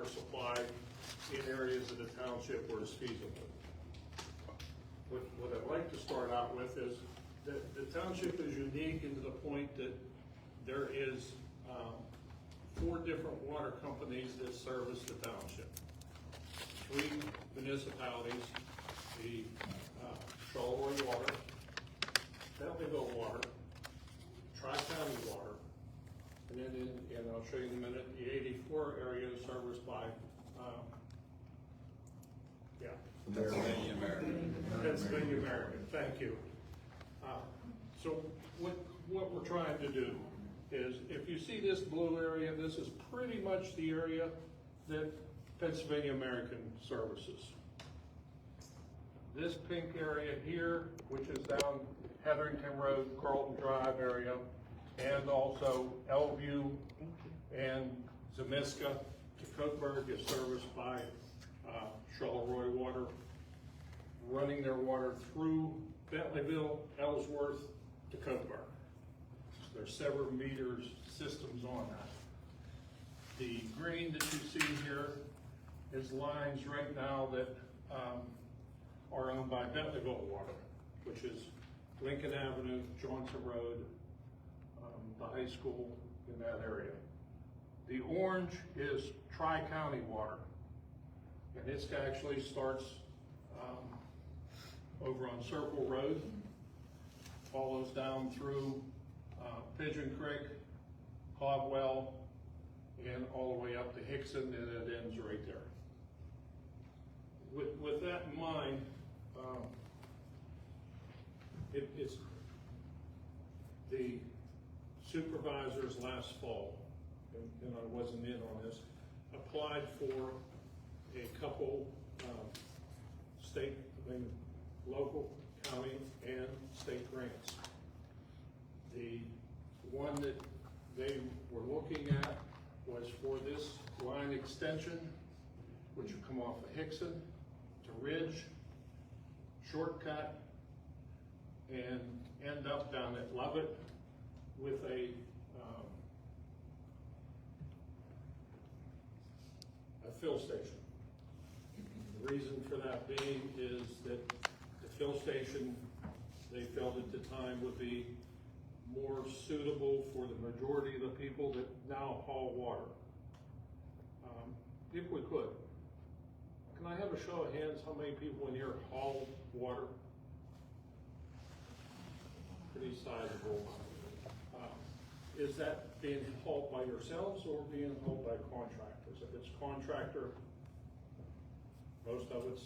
supply in areas of the township where it's feasible. What I'd like to start out with is that the township is unique into the point that there is 4 different water companies that service the township. 3 municipalities, the Charleroi Water, Bentleyville Water, Tri-County Water, and then and I'll show you in a minute, the 84 area is serviced by, Pennsylvania American. Pennsylvania American, thank you. So what we're trying to do is, if you see this blue area, this is pretty much the area that Pennsylvania American services. This pink area here, which is down Heatherington Road, Carlton Drive area, and also Elview and Zamiska to Coatesburg is serviced by Charleroi Water, running their water through Bentleyville, Ellsworth to Coatesburg. So there's several meters systems on that. The green that you see here is lines right now that are owned by Bentleyville Water, which is Lincoln Avenue, Johnson Road, the high school in that area. The orange is Tri-County Water, and this actually starts over on Circle Road, follows down through Pigeon Creek, Hogwell, and all the way up to Hickson, and it ends right there. With that in mind, it's the supervisors last fall, and I wasn't in on this, applied for a couple state, local, county, and state grants. The one that they were looking at was for this line extension, which would come off of Hickson to Ridge, shortcut, and end up down at Lovett with a fill station. The reason for that being is that the fill station, they felt at the time, would be more suitable for the majority of the people that now haul water. If we could, can I have a show of hands how many people in here haul water? Pretty sizable. Is that being hauled by yourselves or being hauled by contractors? If it's contractor, most of it's.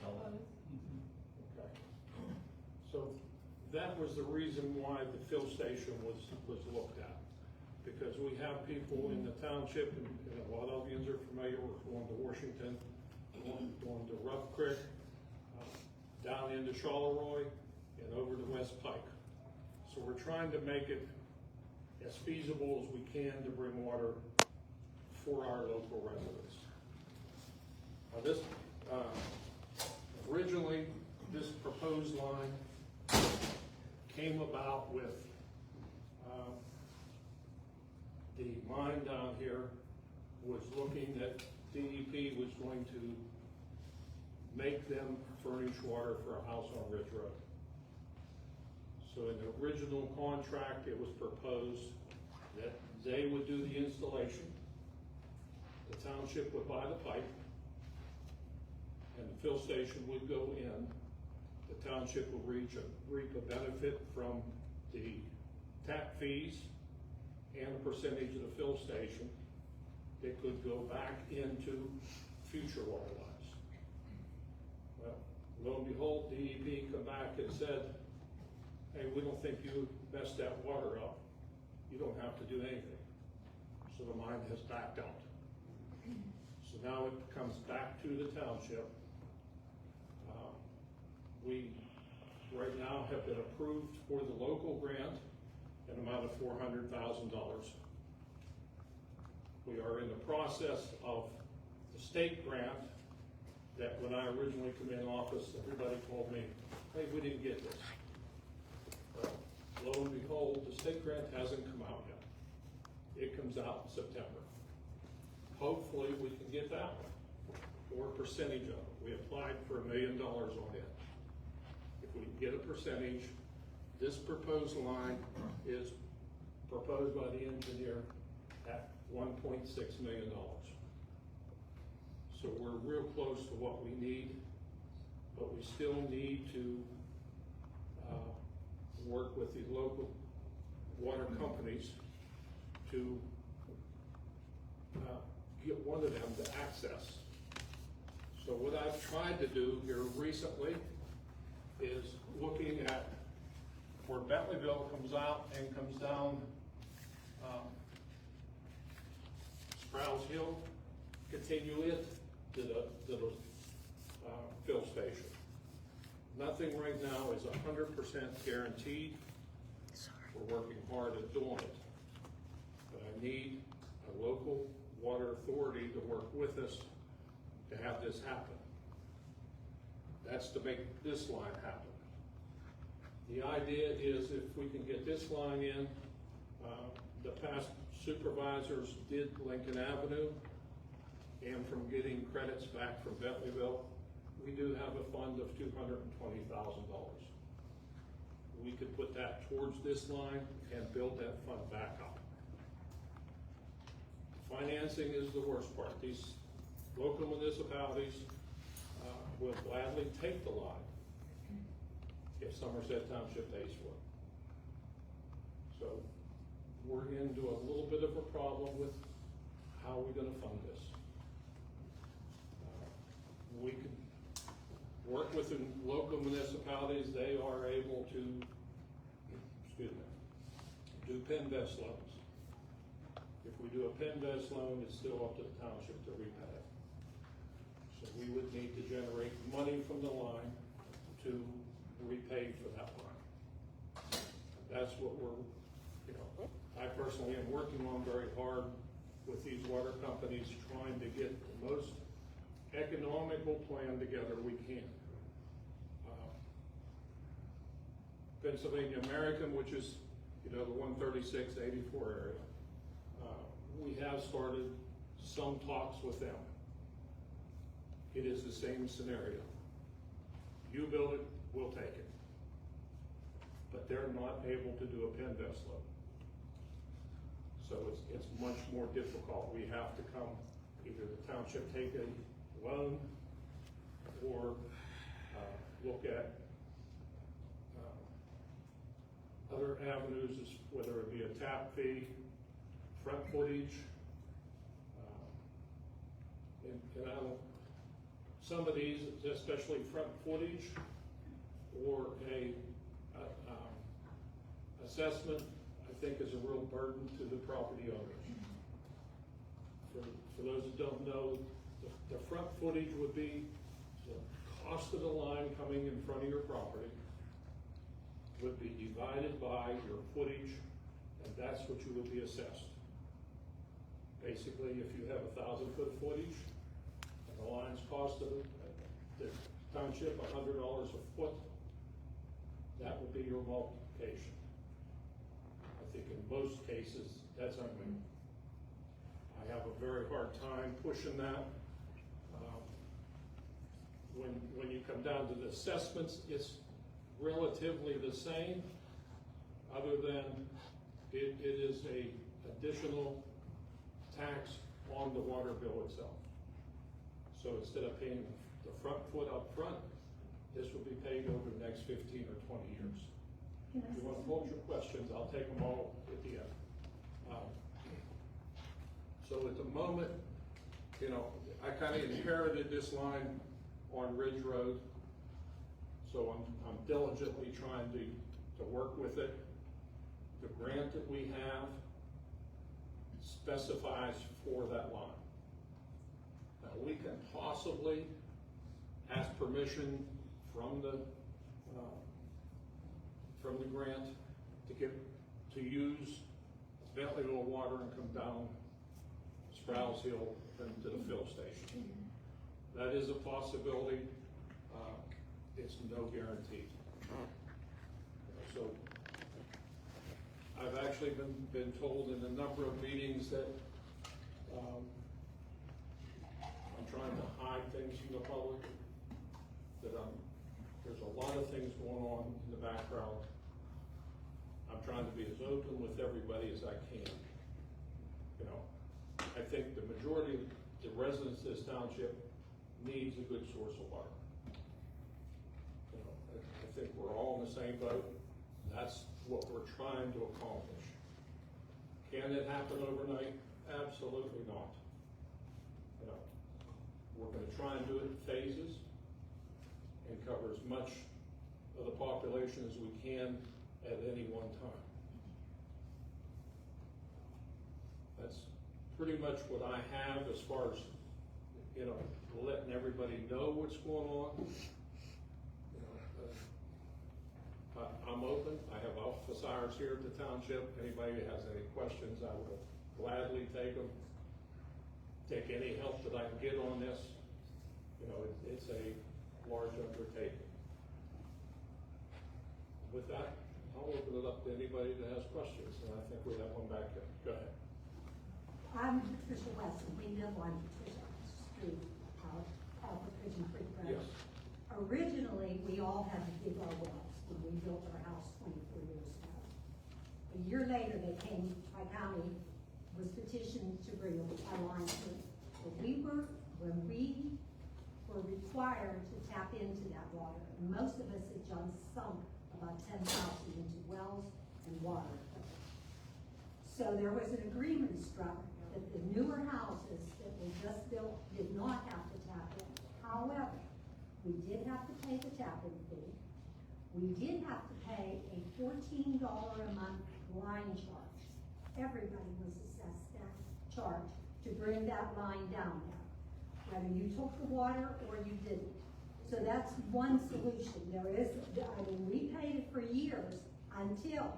Okay. So that was the reason why the fill station was looked at. Because we have people in the township, and a lot of you are familiar with going to Washington, going to Rough Creek, down into Charleroi, and over to West Pike. So we're trying to make it as feasible as we can to bring water for our local residents. Now this, originally, this proposed line came about with the mine down here was looking that DEP was going to make them furnish water for a house on Ridge Road. So in the original contract, it was proposed that they would do the installation, the township would buy the pipe, and the fill station would go in. The township would reap a benefit from the tap fees and a percentage of the fill station that could go back into future water lines. Well, lo and behold, DEP come back and said, hey, we don't think you messed that water up. You don't have to do anything. So the mine has backed out. So now it comes back to the township. We right now have been approved for the local grant, an amount of $400,000. We are in the process of the state grant that when I originally came in office, everybody told me, hey, we didn't get this. Well, lo and behold, the state grant hasn't come out yet. It comes out in September. hopefully we can get that one, or a percentage of it. We applied for $1 million on it. If we get a percentage, this proposed line is proposed by the engineer at $1.6 million. So we're real close to what we need, but we still need to work with the local water companies to get one of them to access. So what I've tried to do here recently is looking at where Bentleyville comes out and comes down Sprouse Hill, continue it to the fill station. Nothing right now is 100% guaranteed. We're working hard at doing it. But I need a local water authority to work with us to have this happen. That's to make this line happen. The idea is if we can get this line in, the past supervisors did Lincoln Avenue, and from getting credits back from Bentleyville, we do have a fund of $220,000. We could put that towards this line and build that fund back up. Financing is the worst part. These local municipalities will gladly take the line if Somerset Township pays for it. So we're into a little bit of a problem with how we're gonna fund this. We could work with the local municipalities. They are able to, do PennVest loans. If we do a PennVest loan, it's still up to the township to repay it. So we would need to generate money from the line to repay for that line. That's what we're, I personally am working on very hard with these water companies, trying to get the most economical plan together we can. Pennsylvania American, which is, the 136-84 area, we have started some talks with them. It is the same scenario. You build it, we'll take it. But they're not able to do a PennVest loan. So it's much more difficult. We have to come, either the township take a loan or look at other avenues, whether it be a tap fee, front footage, and I don't, some of these, especially front footage or a assessment, I think is a real burden to the property owners. For those that don't know, the front footage would be the cost of the line coming in front of your property would be divided by your footage, and that's what you would be assessed. Basically, if you have 1,000-foot footage, and the line's costing the township $100 a foot, that would be your multiplication. I think in most cases, that's unreal. I have a very hard time pushing that. When you come down to the assessments, it's relatively the same, other than it is a additional tax on the water bill itself. So instead of paying the front foot up front, this will be paid over the next 15 or 20 years. If you want to hold your questions, I'll take them all at the end. So at the moment, I kind of inherited this line on Ridge Road. So I'm diligently trying to work with it. The grant that we have specifies for that line. Now we can possibly ask permission from the grant to use Bentleyville water and come down Sprouse Hill and to the fill station. That is a possibility. It's no guarantee. So I've actually been told in a number of meetings that I'm trying to hide things from the public, that there's a lot of things going on in the background. I'm trying to be as open with everybody as I can. You know, I think the majority of the residents of this township needs a good source of water. You know, I think we're all in the same boat. That's what we're trying to accomplish. Can it happen overnight? Absolutely not. You know, we're gonna try and do it in phases and cover as much of the population as we can at any one time. That's pretty much what I have as far as, you know, letting everybody know what's going on. You know, I'm open. I have office hours here at the township. Anybody has any questions, I will gladly take them. Take any help that I can get on this. You know, it's a large undertaking. With that, I'll open it up to anybody that has questions, and I think we have one back there. Go ahead. I'm Patricia Weston. We live on Patricia Street, off of Pigeon Creek Road. Yes. Originally, we all had to dig our wells when we built our house 24 years ago. A year later, they came, my county was petitioned to bring a line in. But when we were required to tap into that water, and most of us had just sunk about 10,000 into wells and water. So there was an agreement struck that the newer houses that were just built did not have to tap in. However, we did have to pay the tap-in fee. We did have to pay a $14 a month line charge. Everybody was assessed that charge to bring that line down there, whether you took the water or you didn't. So that's one solution. There is, I mean, we paid it for years until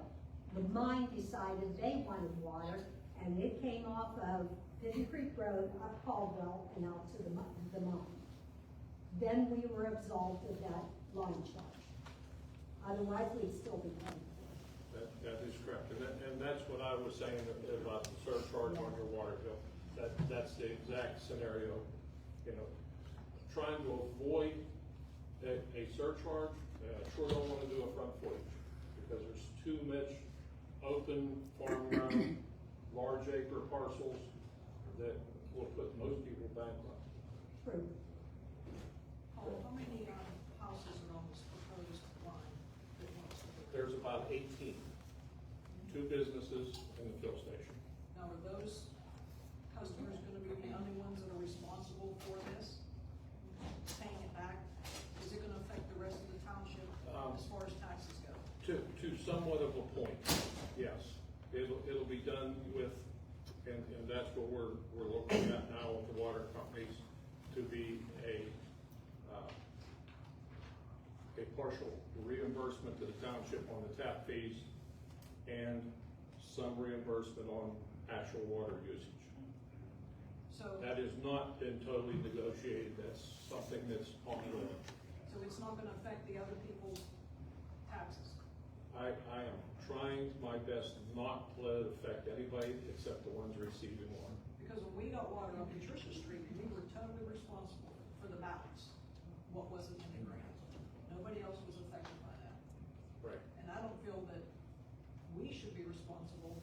the mine decided they wanted water, and it came off of Pigeon Creek Road, up Caldwell, and out to the mine. Then we were absolved of that line charge. Otherwise, we'd still be paying for it. That is correct, and that's what I was saying about the surcharge on your water bill. That's the exact scenario. You know, trying to avoid a surcharge, I sure don't want to do a front footage, because there's too much open farm ground, large acre parcels that will put most people bankrupt. True. How many houses are on this proposed line that wants to be? There's about 18, 2 businesses and the fill station. Now, are those customers gonna be the only ones that are responsible for this? Paying it back? Is it gonna affect the rest of the township as far as taxes go? To somewhat of a point, yes. It'll be done with, and that's what we're looking at now with the water companies, to be a partial reimbursement to the township on the tap fees and some reimbursement on actual water usage. So, That has not been totally negotiated. That's something that's ongoing. so it's not gonna affect the other people's taxes? I am trying my best not to let it affect anybody except the ones receiving water. Because when we got water on Patricia Street, we were totally responsible for the balance, what wasn't in the grant. Nobody else was affected by that. Right. And I don't feel that we should be responsible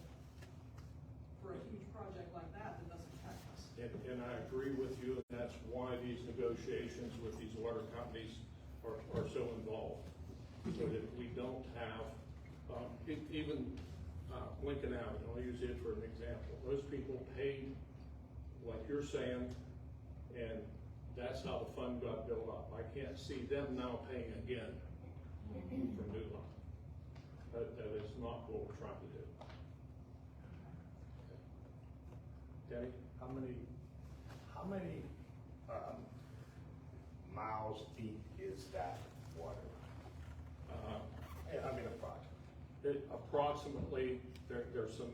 for a huge project like that doesn't affect us. And I agree with you, and that's why these negotiations with these water companies are so involved. So that we don't have, even Lincoln Avenue, I'll use it for an example. Those people paid, like you're saying, and that's how the fund got built up. I can't see them now paying again for new line. That is not what we're trying to do. Okay. Danny? How many miles deep is that water? I mean, approximately. Approximately, there's some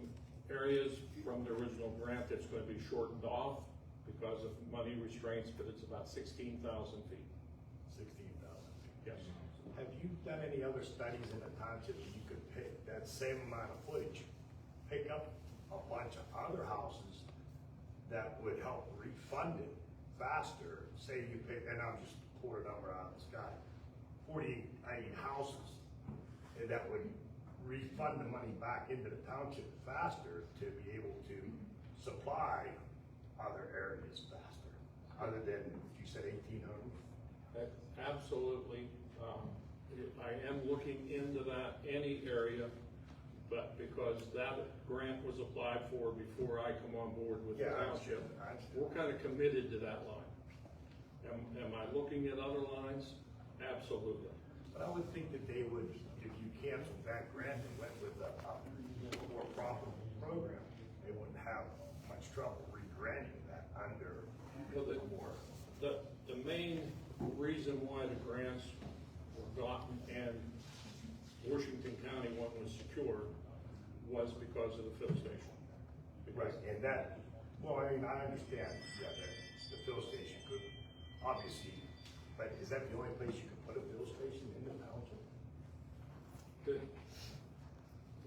areas from the original grant that's going to be shortened off because of money restraints, but it's about 16,000 feet. 16,000 feet. Yes. Have you done any other studies in the township that you could pick that same amount of footage, pick up a bunch of other houses that would help refund it faster, say you pick, and I'm just pulling a number out of the sky, 48 houses, and that would refund the money back into the township faster to be able to supply other areas faster, other than, you said 1,800? Absolutely. I am looking into that, any area, but because that grant was applied for before I come on board with the Yeah, I township, understand. we're kind of committed to that line. Am I looking at other lines? Absolutely. But I would think that they would, if you canceled that grant and went with a more profitable program, they wouldn't have much trouble re-granting that under Well, more. the main reason why the grants were gotten and Washington County one was secured was because of the fill station. Right, and that, well, I mean, I understand, yeah, that the fill station could, obviously, but is that the only place you could put a fill station in the township?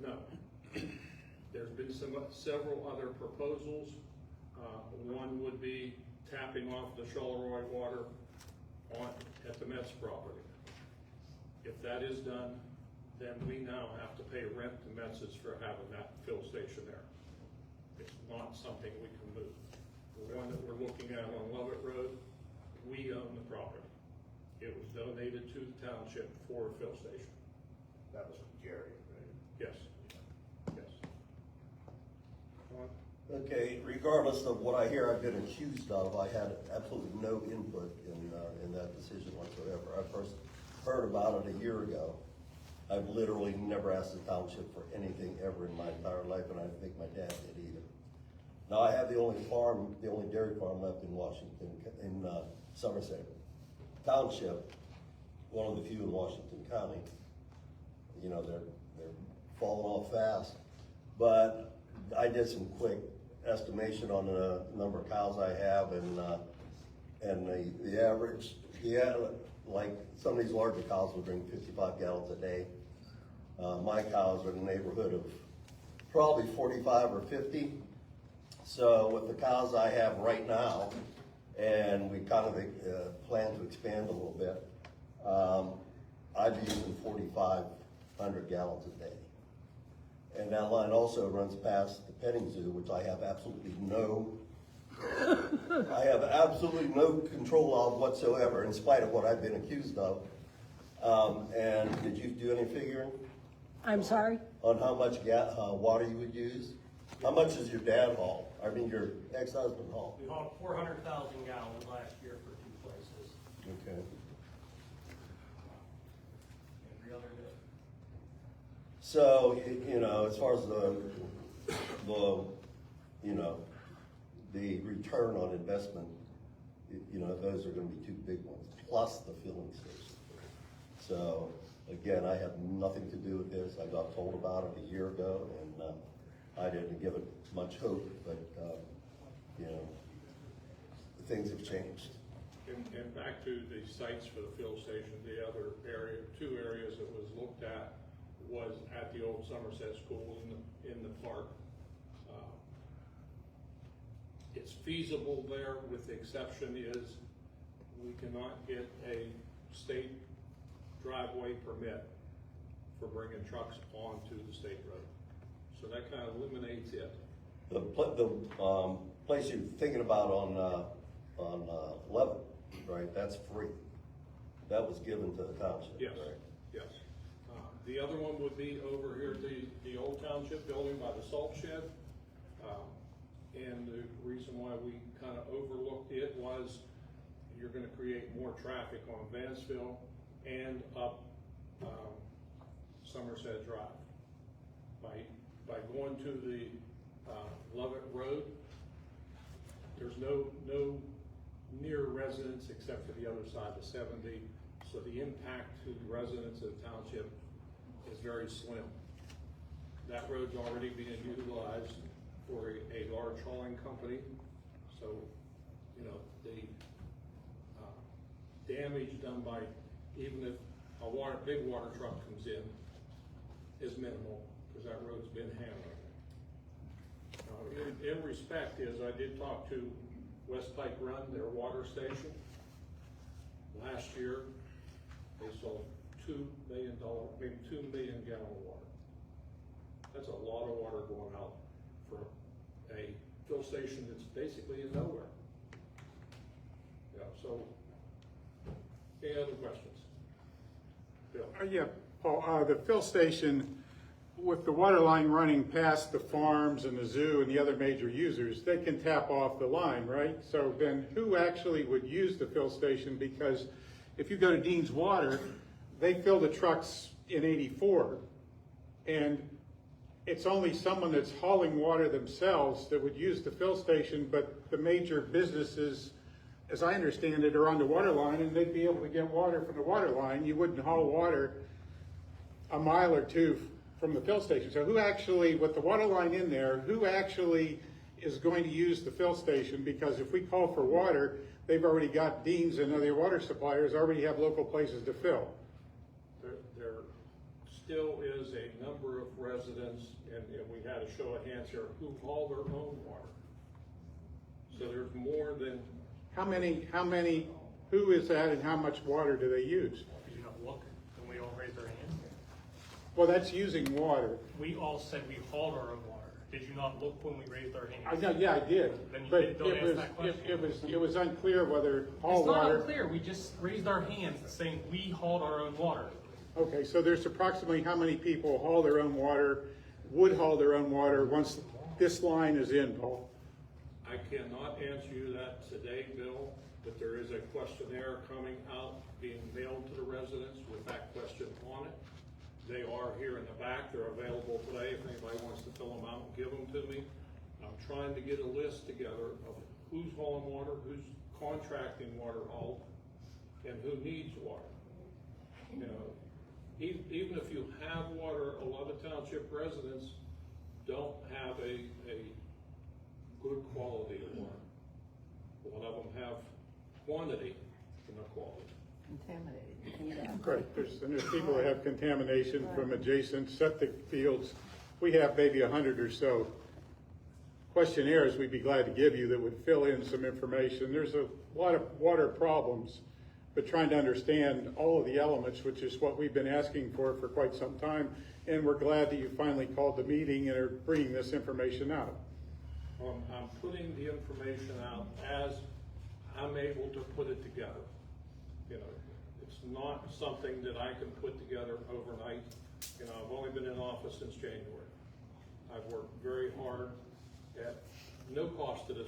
No. There's been several other proposals. One would be tapping off the Charleroi water at the Mets property. If that is done, then we now have to pay rent to Metz's for having that fill station there. It's not something we can move. The one that we're looking at on Lovett Road, we own the property. It was donated to the township for a fill station. That was from Jerry, right? Yes. Yes. Ron? Okay, regardless of what I hear I've been accused of, I had absolutely no input in that decision whatsoever. I first heard about it a year ago. I've literally never asked the township for anything ever in my entire life, and I don't think my dad did either. Now, I have the only dairy farm left in Washington, in Somerset Township, one of the few in Washington County. You know, they're falling off fast. But I did some quick estimation on the number of cows I have, and the average, like some of these larger cows will drink 55 gallons a day. My cows are in the neighborhood of probably 45 or 50. So with the cows I have right now, and we kind of plan to expand a little bit, I'd be using 4,500 gallons a day. And that line also runs past the petting zoo, which I have absolutely no control of whatsoever, in spite of what I've been accused of. And did you do any figuring I'm sorry? on how much water you would use? How much does your dad haul? I mean, your ex-husband haul? We hauled 400,000 gallons last year for 2 places, Okay. every other day. So, you know, as far as the return on investment, you know, those are gonna be 2 big ones, plus the filling station. So, again, I have nothing to do with this. I got told about it a year ago, and I didn't give it much hope, but, you know, things have changed. And back to the sites for the fill station, the other area, 2 areas that was looked at was at the old Somerset School in the park. It's feasible there, with the exception is we cannot get a state driveway permit for bringing trucks onto the state road. So that kind of eliminates it. The place you're thinking about on Levitt, right, that's free. That was given to the township, Yes, right? yes. The other one would be over here at the old township building by the salt shed. And the reason why we kind of overlooked it was you're gonna create more traffic on Vanceville and up Somerset Drive. By going to the Lovett Road, there's no near residents except for the other side of 70. So the impact to the residents of the township is very slim. That road's already being utilized for a large hauling company. So, you know, the damage done by, even if a big water truck comes in, is minimal, because that road's been handled. In respect is, I did talk to West Pike Run, their water station. Last year, they sold $2 million gallon of water. That's a lot of water going out for a fill station that's basically in nowhere. Yeah, so, any other questions? Bill? Yeah, Paul, the fill station, with the water line running past the farms and the zoo and the other major users, they can tap off the line, right? So then who actually would use the fill station? Because if you go to Dean's Water, they fill the trucks in 84, and it's only someone that's hauling water themselves that would use the fill station, but the major businesses, as I understand it, are on the water line, and they'd be able to get water from the water line. You wouldn't haul water a mile or two from the fill station. So who actually, with the water line in there, who actually is going to use the fill station? Because if we call for water, they've already got Dean's and other water suppliers already have local places to fill. There still is a number of residents, and we had a show of hands here, who haul their own water. So there's more than. How many, who is that, and how much water do they use? Did you not look when we all raised our hands? Well, that's using water. We all said we hauled our own water. Did you not look when we raised our hands? I know, yeah, I did, Then you but don't ask that question. it was unclear whether haul It's not water. unclear. We just raised our hands saying we hauled our own water. Okay, so there's approximately how many people haul their own water, would haul their own water once this line is in, Paul? I cannot answer you that today, Bill, but there is a questionnaire coming out, being mailed to the residents with that question on it. They are here in the back, they're available today if anybody wants to fill them out and give them to me. I'm trying to get a list together of who's hauling water, who's contracting water hauled, and who needs water. You know, even if you have water, a lot of township residents don't have a good quality of water. A lot of them have quantity and not quality. Contaminated. Correct, there's people that have contamination from adjacent septic fields. We have maybe 100 or so questionnaires we'd be glad to give you that would fill in some information. There's a lot of water problems, but trying to understand all of the elements, which is what we've been asking for quite some time, and we're glad that you finally called the meeting and are bringing this information out. I'm putting the information out as I'm able to put it together. You know, it's not something that I can put together overnight. You know, I've only been in office since January. I've worked very hard at no cost to the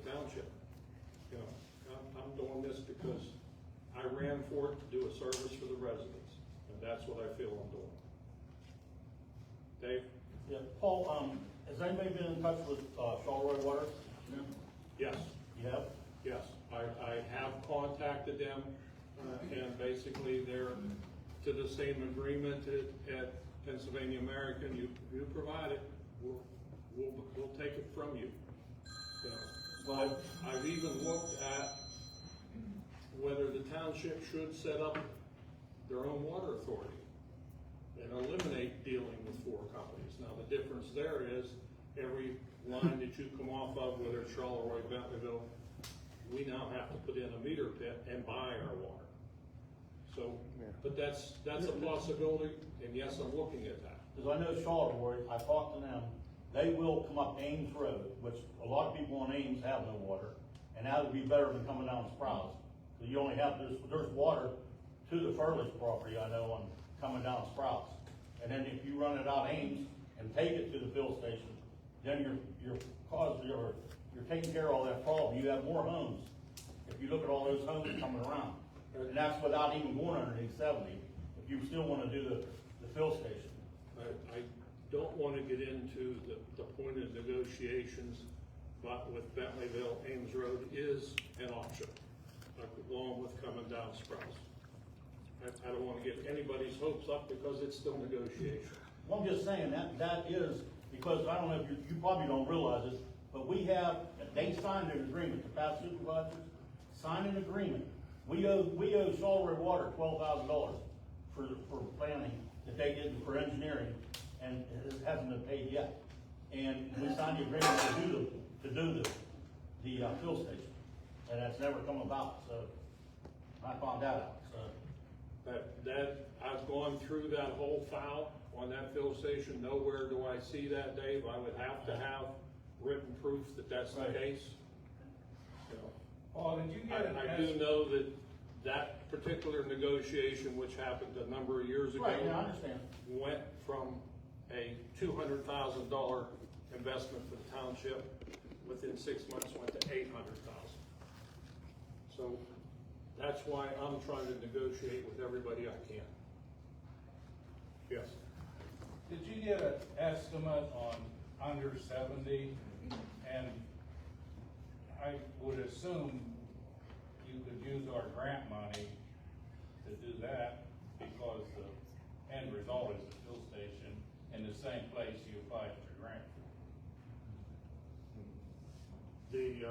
township. You know, I'm doing this because I ran for it to do a service for the residents, and that's what I feel I'm doing. Dave? Yeah, Paul, has anybody been in touch with Charleroi Water? Yes. You have? Yes, I have contacted them, and basically they're to the same agreement at Pennsylvania American. You provide it, we'll take it from you. You know, Well, I've even looked at whether the township should set up their own water authority and eliminate dealing with four companies. Now, the difference there is every line that you come off of, whether it's Charleroi, Bentleyville, we now have to put in a meter pit and buy our water. So, but that's a possibility, and yes, I'm looking at that. because I know Charleroi, I talked to them, they will come up Ames Road, which a lot of people on Ames have no water, and that would be better than coming down Sprouts. So you only have, there's water to the furthest property, I know, on coming down Sprouts. And then if you run it out Ames and take it to the fill station, then you're taking care of all that problem. You have more homes. If you look at all those homes coming around, and that's without even going underneath 70, if you still want to do the fill station. I don't want to get into the point of negotiations, but with Bentleyville, Ames Road is an option, along with coming down Sprouts. I don't want to get anybody's hopes up because it's still negotiation. Well, I'm just saying that is, because I don't know if you probably don't realize this, but they signed an agreement, the past supervisors signed an agreement. We owe Charleroi Water $12,000 for planning that they did for engineering, and it hasn't been paid yet. And we signed the agreement to do the fill station. and that's never come about, so I found that out, so. That, I've gone through that whole file on that fill station, nowhere do I see that, Dave, I would have to have written proof that that's the Right. case. You know, Paul, did you get an I do know that particular negotiation, which happened a number of years ago. Right, yeah, I understand. Went from a $200,000 investment for the township, within 6 months went to $800,000. So that's why I'm trying to negotiate with everybody I can. Yes. Did you get an estimate on under 70? And I would assume you could use our grant money to do that because the end result is the fill station in the same place you applied for the grant. The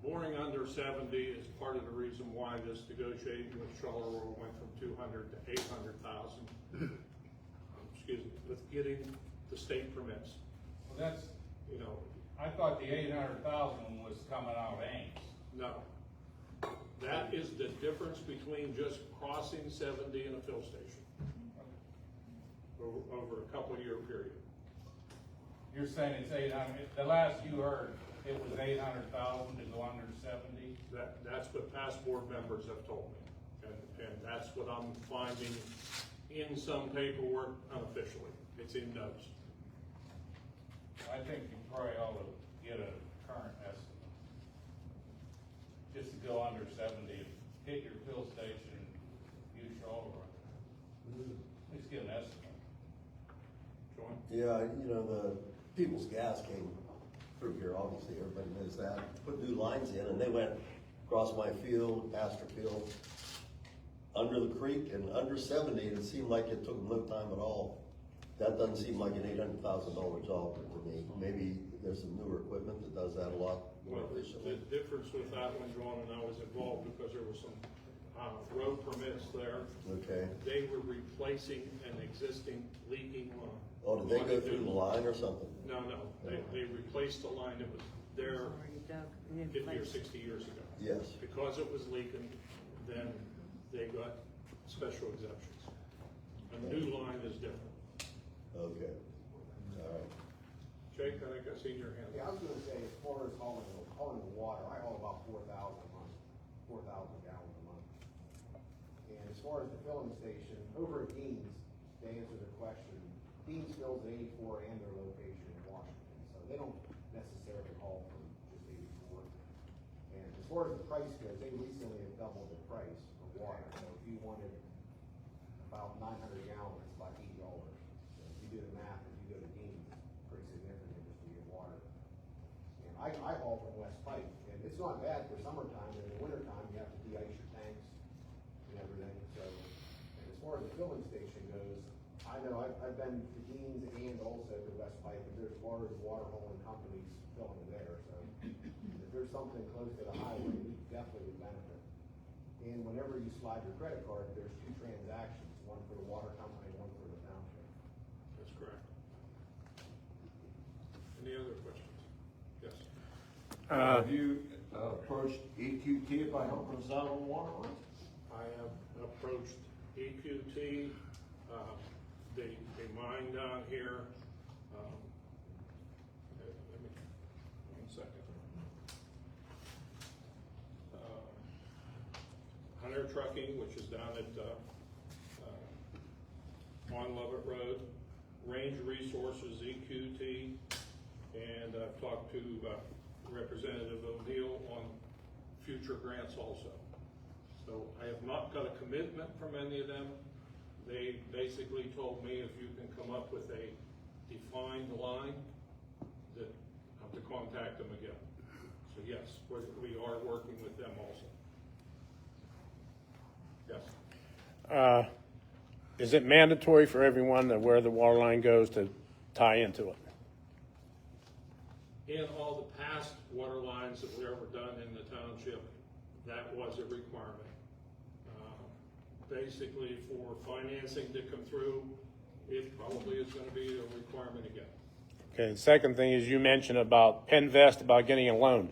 boring under 70 is part of the reason why this negotiating with Charleroi went from 200 to 800,000. Excuse me, with getting the state permits. Well, that's, You know, I thought the 800,000 was coming out of Ames. no. That is the difference between just crossing 70 and a fill station over a couple of year period. You're saying it's 800, the last you heard, it was 800,000 to go under 70? That's what past board members have told me. And that's what I'm finding in some paperwork unofficially. It's in notes. I think you probably ought to get a current estimate. Just to go under 70, hit your fill station, use Charleroi. At least get an estimate. John? Yeah, you know, the People's Gas came through here, obviously, everybody knows that, put new lines in, and they went across my field, Pastor Field, under the creek and under 70, and it seemed like it took them no time at all. That doesn't seem like an $800,000 job to me. Maybe there's some newer equipment that does that a lot more Well, the efficiently. difference with that one, John, and I was involved because there was some road permits there. Okay. They were replacing an existing leaking line. Oh, did they go through the line or something? No, they replaced the line that was there 50 or 60 years ago. Yes. Because it was leaking, then they got special exemptions. A new line is different. Okay. All right. Jake, I think I seen your hand. Yeah, I was gonna say, as far as hauling the water, I haul about 4,000 a month, 4,000 gallons a month. And as far as the filling station, over at Dean's, to answer the question, Dean's fills at 84 and their location in Washington, so they don't necessarily haul from just 84. And as far as the price goes, they recently have doubled the price of water, so if you wanted about 900 gallons, it's about $80. So if you do the math, if you go to Dean's, it's pretty significant just to get water. And I haul from West Pike, and it's not bad for summertime, in the wintertime, you have to de-ice your tanks and everything, so. And as far as the filling station goes, I know I've been to Dean's and also to West Pike, and there's large water hauling companies filling there, so. If there's something close to the highway, you definitely would benefit. And whenever you slide your credit card, there's two transactions, one for the water company, one for the township. That's correct. Any other questions? Yes. Have you approached EQT about helping us out on water lines? I have approached EQT, they mine down here. Let me, 1 second. Hunter Trucking, which is down at, on Lovett Road, Range Resources, EQT, and I've talked to Representative O'Neill on future grants also. So I have not got a commitment from any of them. They basically told me if you can come up with a defined line, that I have to contact them again. So yes, we are working with them also. Yes. Is it mandatory for everyone that where the water line goes to tie into it? In all the past water lines that were ever done in the township, that was a requirement. Basically, for financing to come through, it probably is gonna be a requirement again. Okay, the second thing is you mentioned about Penvest, about getting a loan.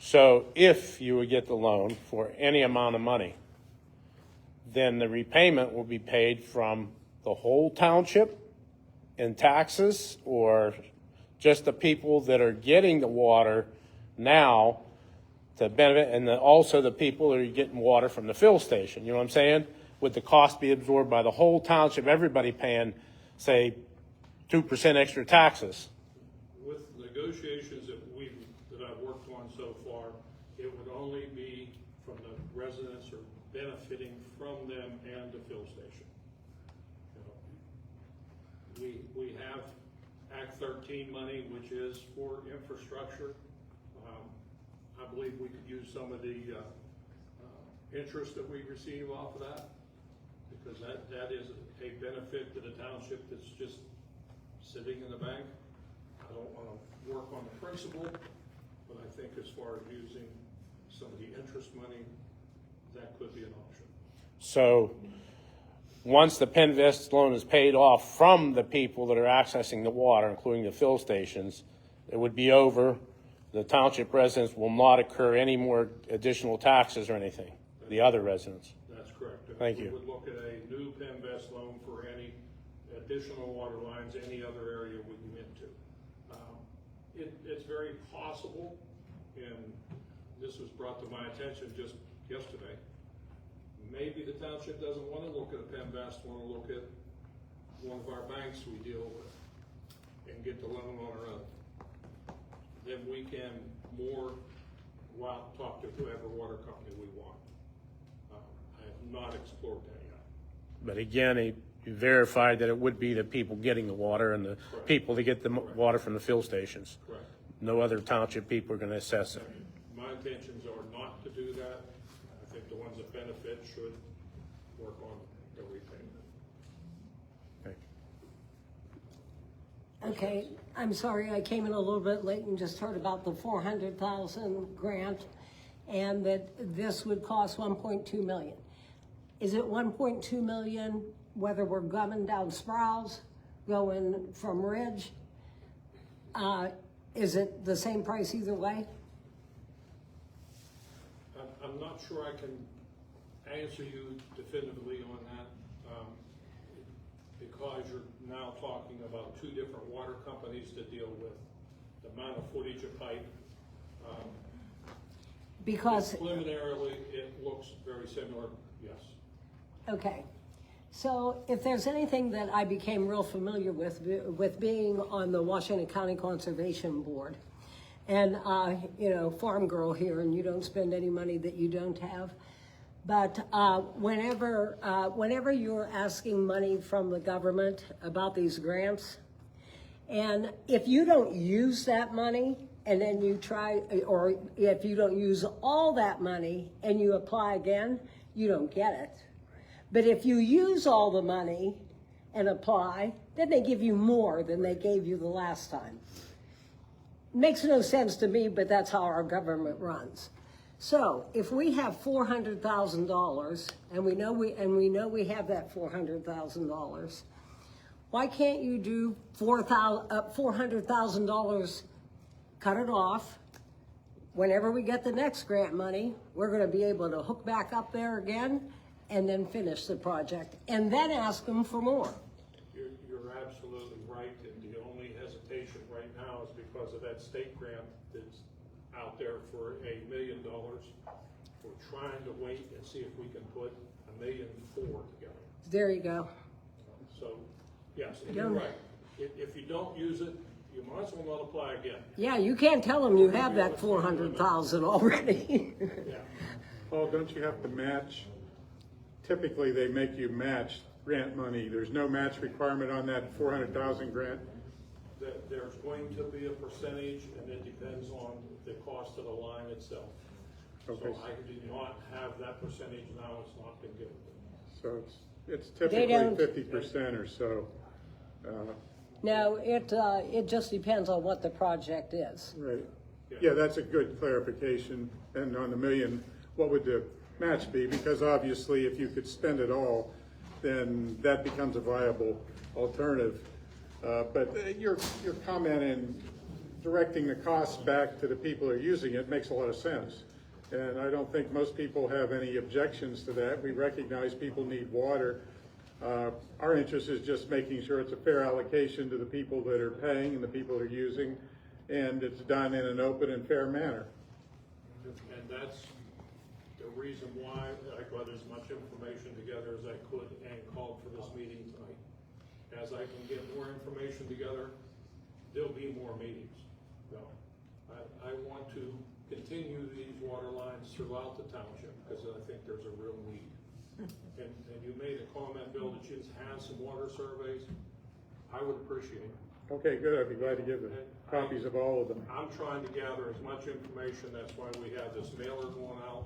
So if you would get the loan for any amount of money, then the repayment will be paid from the whole township in taxes, or just the people that are getting the water now to benefit, and then also the people that are getting water from the fill station, you know what I'm saying? Would the cost be absorbed by the whole township, everybody paying, say, 2% extra taxes? With negotiations that I've worked on so far, it would only be from the residents or benefiting from them and the fill station. You know, we have Act 13 money, which is for infrastructure. I believe we could use some of the interest that we receive off of that, because that is a benefit to the township that's just sitting in the bank. I don't want to work on the principle, but I think as far as using some of the interest money, that could be an option. So once the Pinvest loan is paid off from the people that are accessing the water, including the fill stations, it would be over. The township residents will not incur any more additional taxes or anything, the other residents. That's correct. Thank you. We would look at a new Pinvest loan for any additional water lines, any other area we can get to. It's very possible, and this was brought to my attention just yesterday, maybe the township doesn't want to look at a Pinvest, want to look at one of our banks we deal with and get the loan on our own. Then we can more go out and talk to whoever water company we want. I have not explored that yet. But again, you verified that it would be the people getting the water and the Correct. people that get the water from the fill stations. Correct. No other township people are going to assess it. My intentions are not to do that. I think the ones that benefit should work on the repayment. Okay. Okay, I'm sorry, I came in a little bit late and just heard about the 400,000 grant, and that this would cost 1.2 million. Is it 1.2 million whether we're gumming down Sprouse, going from Ridge? Is it the same price either way? I'm not sure I can answer you definitively on that, because you're now talking about two different water companies to deal with the amount of footage of pipe. Because, Preliminarily, it looks very similar, yes. okay, so if there's anything that I became real familiar with being on the Washington County Conservation Board, and you know, farm girl here, and you don't spend any money that you don't have. But whenever you're asking money from the government about these grants, and if you don't use that money, and then you try, or if you don't use all that money and you apply again, you don't get it. But if you use all the money and apply, then they give you more than they gave you the last time. Makes no sense to me, but that's how our government runs. So if we have $400,000, and we know we have that $400,000, why can't you do $400,000, cut it off? Whenever we get the next grant money, we're going to be able to hook back up there again, and then finish the project, and then ask them for more. You're absolutely right, and the only hesitation right now is because of that state grant that's out there for $1 million. We're trying to wait and see if we can put $1.4 million together. There you go. So, yes, and you're right. If you don't use it, you might as well not apply again. Yeah, you can't tell them you have that 400,000 already. Yeah. Paul, don't you have to match? Typically, they make you match grant money. There's no match requirement on that 400,000 grant? There's going to be a percentage, and it depends on the cost of the line itself. Okay. So I do not have that percentage now, it's not been given to me. So it's typically 50% or so. No, it just depends on what the project is. Right. Yeah, that's a good clarification. And on the million, what would the match be? Because obviously, if you could spend it all, then that becomes a viable alternative. But your comment in directing the costs back to the people who are using it makes a lot of sense. And I don't think most people have any objections to that. We recognize people need water. Our interest is just making sure it's a fair allocation to the people that are paying and the people that are using, and it's done in an open and fair manner. And that's the reason why I got as much information together as I could and called for this meeting tonight. As I can get more information together, there'll be more meetings. So I want to continue these water lines throughout the township because I think there's a real need. And you made a comment, Bill, that you have some water surveys. I would appreciate it. Okay, good. I'd be glad to give the copies of all of them. I'm trying to gather as much information. That's why we have this mailer going out.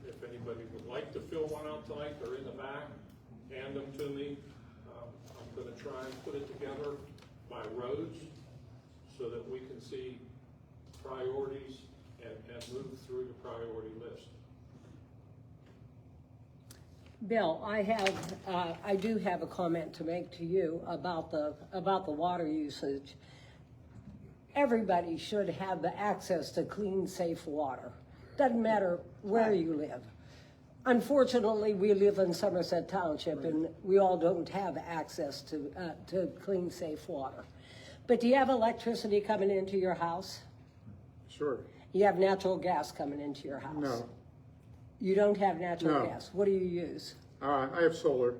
If anybody would like to fill one out tonight, they're in the back. Hand them to me. I'm going to try and put it together by roads so that we can see priorities and move through the priority list. Bill, I do have a comment to make to you about the water usage. Everybody should have the access to clean, safe water. Doesn't matter where you live. Unfortunately, we live in Somerset Township, and we all don't have access to clean, safe water. But do you have electricity coming into your house? Sure. You have natural gas coming into your house? No. You don't have natural No. gas. What do you use? I have solar.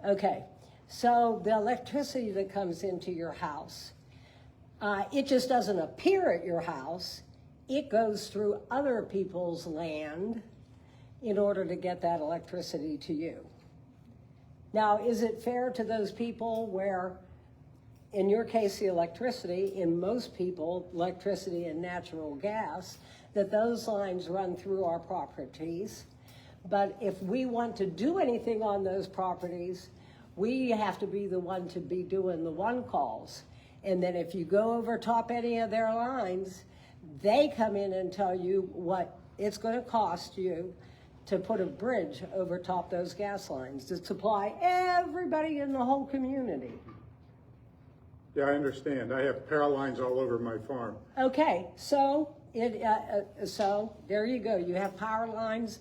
Okay, so the electricity that comes into your house, it just doesn't appear at your house. It goes through other people's land in order to get that electricity to you. Now, is it fair to those people where, in your case, the electricity, in most people, electricity and natural gas, that those lines run through our properties? But if we want to do anything on those properties, we have to be the one to be doing the one calls. And then if you go over top any of their lines, they come in and tell you what it's going to cost you to put a bridge over top those gas lines to supply everybody in the whole community. Yeah, I understand. I have power lines all over my farm. Okay, so so there you go. You have power lines.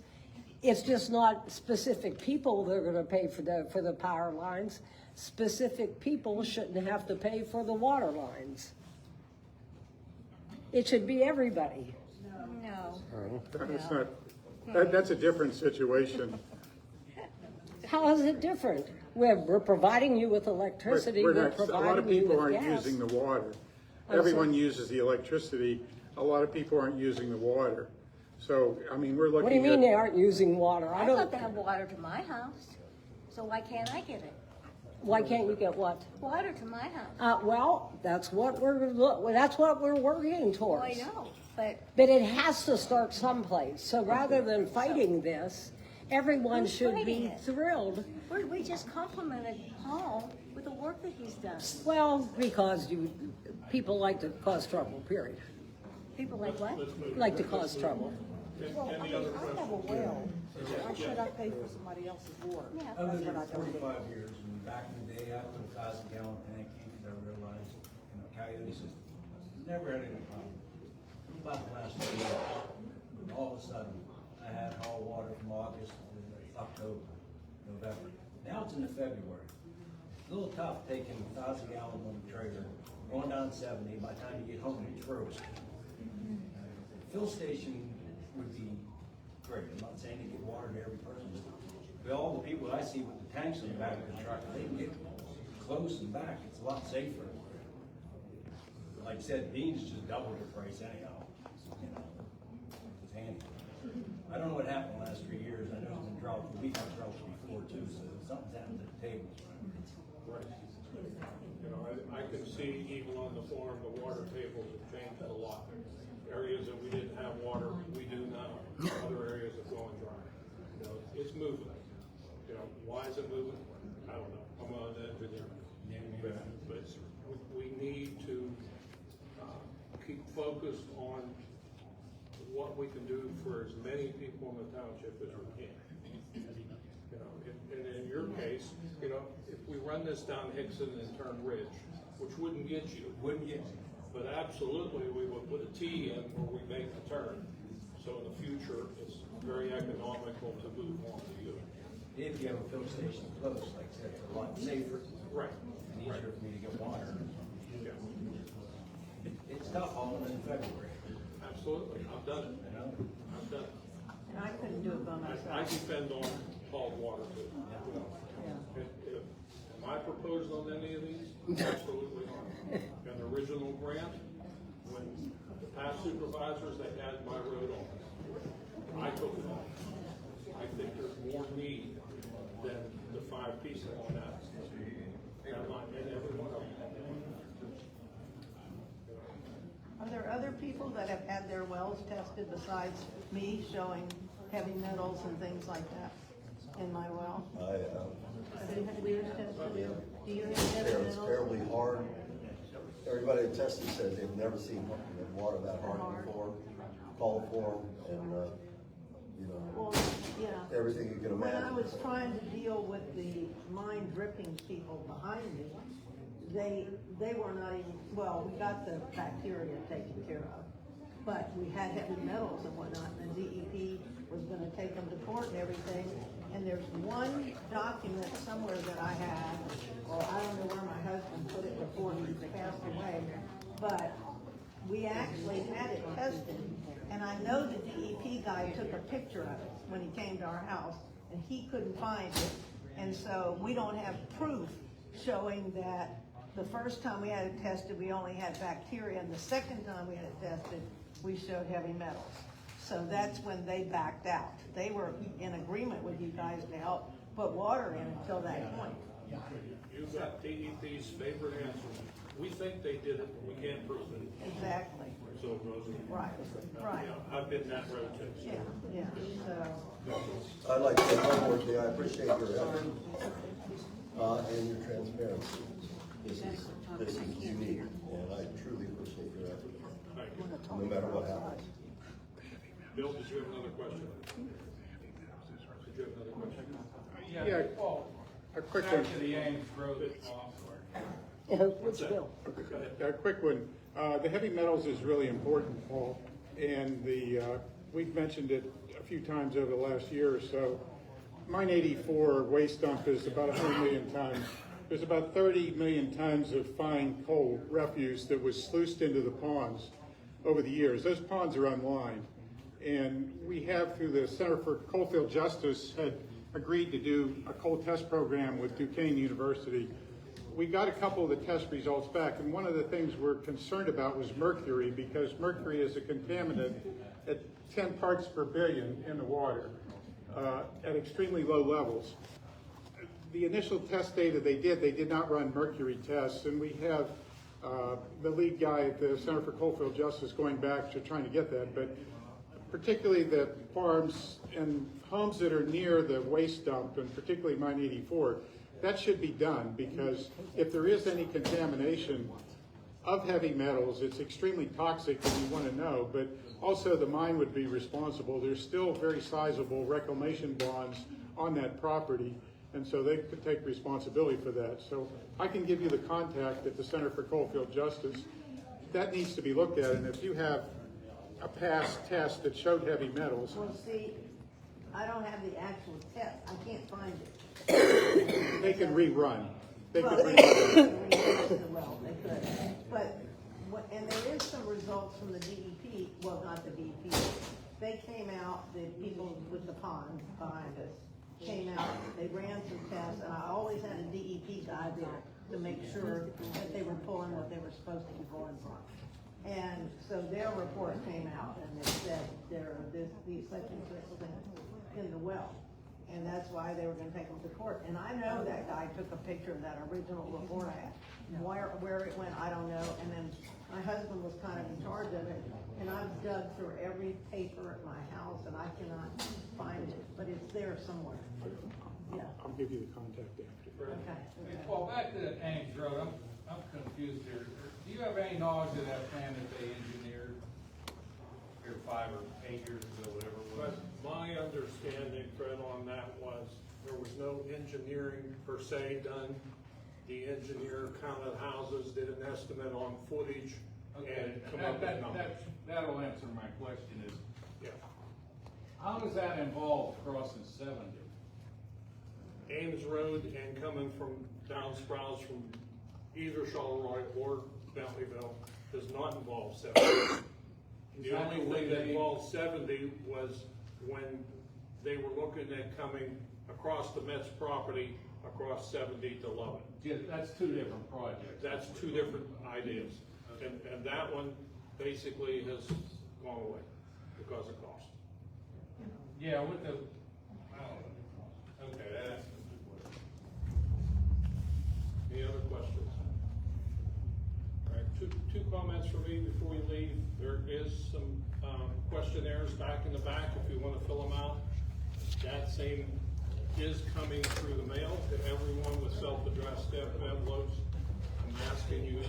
It's just not specific people that are going to pay for the power lines. Specific people shouldn't have to pay for the water lines. It should be everybody. No. That's not. That's a different situation. How is it different? We're providing you with electricity. We're We're not, a providing lot of you people with aren't gas. using the water. I'm Everyone sorry. uses the electricity. A lot of people aren't using the water. So, I mean, we're looking What do you mean at, they aren't using water? I thought they have water to my house, so why can't I get it? Why can't you get what? Water to my house. Well, that's what we're working towards. Oh, I know, but But it has to start someplace. So rather than fighting this, everyone Who's should fighting be it? thrilled. we just complimented Paul with the work that he's done. Well, because people like to cause trouble, period. People like what? Like to cause trouble. Well, I mean, I have a well. Why should I pay for somebody else's water? Yeah. That's I've lived what I here don't get. 45 years, and back in the day, I put a 1,000-gallon tank in because I realized, coyote system. Never had any problem. About the last 2 years, all of a sudden, I had haul water from August to October, November. Now it's into February. It's a little tough taking 1,000 gallons on the trailer, going down 70. By the time you get home, it's frozen. Fill station would be great. I'm not saying to get water to every person. But all the people I see with the tanks in the back of the truck, they can get close and back. It's a lot safer. Like I said, beans just doubled the price anyhow. It's handy. I don't know what happened the last 3 years. I know it's been drought. We've had droughts before too, so something's happened at the table. Right. You know, I can see even on the farm, the water tables have changed a lot. Areas that we didn't have water, we do now. Other areas have gone dry. You know, it's moving. You know, why is it moving? I don't know. I'm not an engineer. But we need to keep focused on what we can do for as many people in the township as we can. You know, and in your case, you know, if we run this down Hickson and turn Ridge, which wouldn't get you. Wouldn't get But absolutely, we would put a T in where we make the turn. So in the future, it's very economical to move on to you. If you have a fill station close, like I said, it's a lot safer. Right. And easier for me to get water. Yeah. It's tough hauling in February, Absolutely, I've done it. you know? I've done it. And I couldn't do it by I myself. depend on hauled water too. Am I proposed on any of these? Absolutely not. An original grant, when the past supervisors, they had my road on. I took it on. I think there's more need than the 5 people on that. And everyone else. Are there other people that have had their wells tested besides me showing heavy metals and things like that in my well? Have you had yours tested? Do you have heavy It's metals? terribly hard. Everybody that tested said they've never seen water that hard before. Called for them, and, you know, Well, yeah. everything you can When I imagine. was trying to deal with the mine dripping people behind me, they were not even, well, we got the bacteria taken care of, but we had heavy metals and whatnot, and the DEP was gonna take them to court and everything. And there's one document somewhere that I had, or I don't know where my husband put it before he passed away, but we actually had it tested. And I know the DEP guy took a picture of it when he came to our house, and he couldn't find it. And so we don't have proof showing that the first time we had it tested, we only had bacteria, and the second time we had it tested, we showed heavy metals. So that's when they backed out. They were in agreement with you guys to help put water in until that point. You've got DEP's favorite answer. We think they did it, but we can't prove it. Exactly. So it goes. Right, right. Yeah, I've been that road too. Yeah, yeah, so. I'd like to say one more thing. I appreciate your effort, and your transparency. This is unique, and I truly appreciate your effort, Thank you. no matter what happens. Bill, did you have another question? Did you have another question? Yeah, Well, a quick back one. to the Ames Road. I'm sorry. What's the bill? Go ahead. A quick one. The heavy metals is really important, Paul, and we've mentioned it a few times over the last year or so. Mine 84 waste dump is about 100 million tons. There's about 30 million tons of fine coal refuse that was sluiced into the ponds over the years. Those ponds are unlined. And we have, through the Center for Coalfield Justice, had agreed to do a coal test program with Duquesne University. We got a couple of the test results back, and one of the things we're concerned about was mercury, because mercury is a contaminant at 10 parts per billion in the water at extremely low levels. The initial test data they did not run mercury tests, and we have the lead guy at the Center for Coalfield Justice going back to trying to get that, but particularly the farms and homes that are near the waste dump, and particularly mine 84, that should be done, because if there is any contamination of heavy metals, it's extremely toxic and you want to know, but also the mine would be responsible. There's still very sizable reclamation bonds on that property, and so they could take responsibility for that. So I can give you the contact at the Center for Coalfield Justice. That needs to be looked at, and if you have a past test that showed heavy metals. Well, see, I don't have the actual test. I can't find it. They can rerun. They could Well, rerun. well, they could. But, and there is some results from the DEP, well, not the DEP. They came out, the people with the pond behind us, came out, they ran some tests, and I always had a DEP guy there to make sure that they were pulling what they were supposed to be pulling from. And so their report came out, and they said these such and such things in the well. And that's why they were gonna take them to court. And I know that guy took a picture of that original report I had. Where it went, I don't know. And then my husband was kind of in charge of it. And I've dug through every paper at my house, and I cannot find it, but it's there somewhere. Yeah, I'll give you the contact after. okay. Well, back to the Ames Road, I'm confused here. Do you have any knowledge of that plan that they engineered here 5 or 8 years ago, whatever it was? But my understanding, Fred, on that was there was no engineering per se done. The engineer counted houses, did an estimate on footage, Okay, and come up with numbers. that'll answer my question is, Yeah. how does that involve crossing 70? Ames Road and coming from down Sprouts from either Charleroi or Bentleyville does not involve 70. The that only the way thing that they- involved 70 was when they were looking at coming across the Mets property, across 70 to Lubbock. Yeah, that's two different projects. That's two different ideas. And that one basically has gone away because of cost. Yeah, with the, I don't know. Okay, that's. Any other questions? All right, two comments for me before we leave. There is some questionnaires back in the back if you want to fill them out. That same is coming through the mail to everyone with self-addressed envelopes. I'm asking you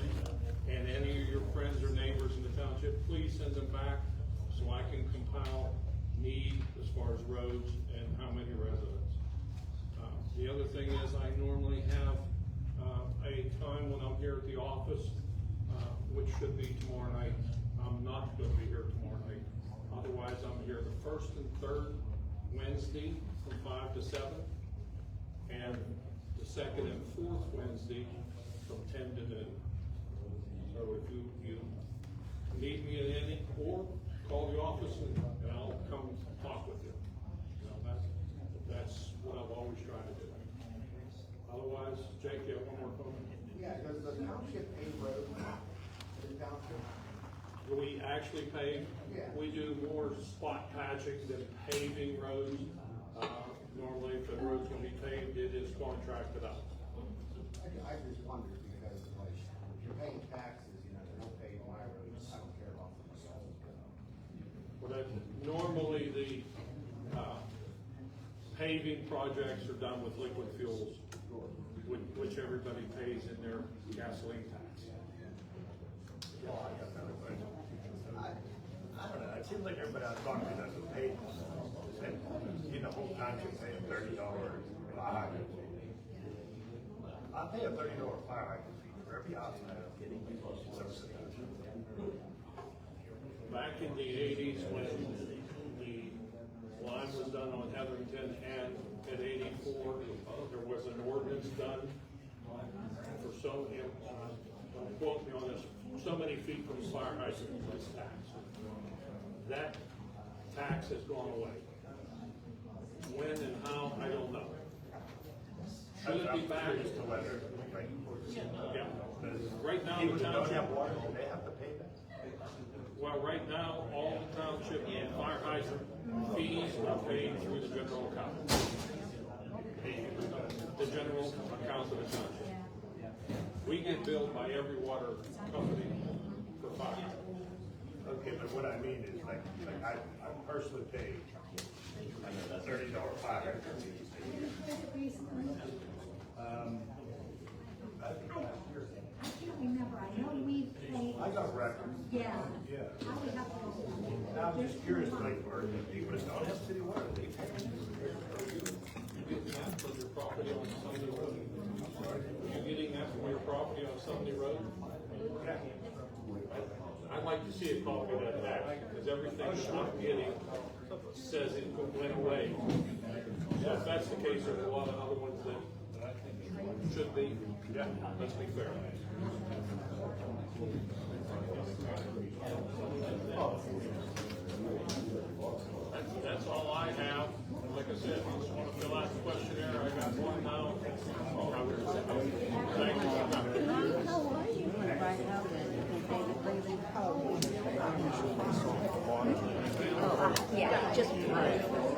and any of your friends or neighbors in the township, please send them back so I can compile need as far as roads and how many residents. The other thing is I normally have a time when I'm here at the office, which should be tomorrow night. I'm not going to be here tomorrow night. Otherwise, I'm here the first and third Wednesday from 5 to 7, and the second and fourth Wednesday from 10 to noon. So if you need me at any, or call the office and I'll come talk with you. You know, that's what I've always tried to do. Otherwise, Jake, you have one more comment? Yeah, does the township pay roads in the township? We actually pay, Yeah. we do more spot patching than paving roads. Normally, if the road's gonna be paved, it is contracted out. I just wondered because like, if you're paying taxes, you know, they don't pay my roads, I don't care about somebody else's. Well, that, normally the paving projects are done with liquid fuels, which everybody pays in their gasoline tax. Oh, I got another question. I don't know, it seems like everybody I talk to doesn't pay, in the whole township paying $30 fire hydrant fee. I pay a $30 fire hydrant fee for every house I have. Back in the 80s, when the line was done on Heatherington and at 84, there was an ordinance done for so, don't quote me on this, so many feet from the fire hydrant was taxed. That tax has gone away. When and how, I don't know. Should it be back? Just to whether, like, Yeah. Right now, people the that don't have township, water, do they have to pay that? well, right now, all the township fire hydrant fees are paid through the general account. The general account of the township. We get billed by every water company for fire. Okay, but what I mean is, like I personally pay like a $30 fire hydrant fee. I can't remember, I know we paid. I got records. Yeah. Yeah. I would have to. Now, I'm just curious, like, are the people that don't have city water, they pay? You getting that from your property on Sunday Road? You getting that from your property on Sunday Road? I'd like to see a copy of that tax, because everything I'm getting says it went away. So if that's the case, there's a lot of other ones that should be, yeah, let's be fair. That's all I have. Like I said, I just want to fill out the questionnaire. I got one now. Thank you. How are you? Right now, David Brady called me. Yeah, just.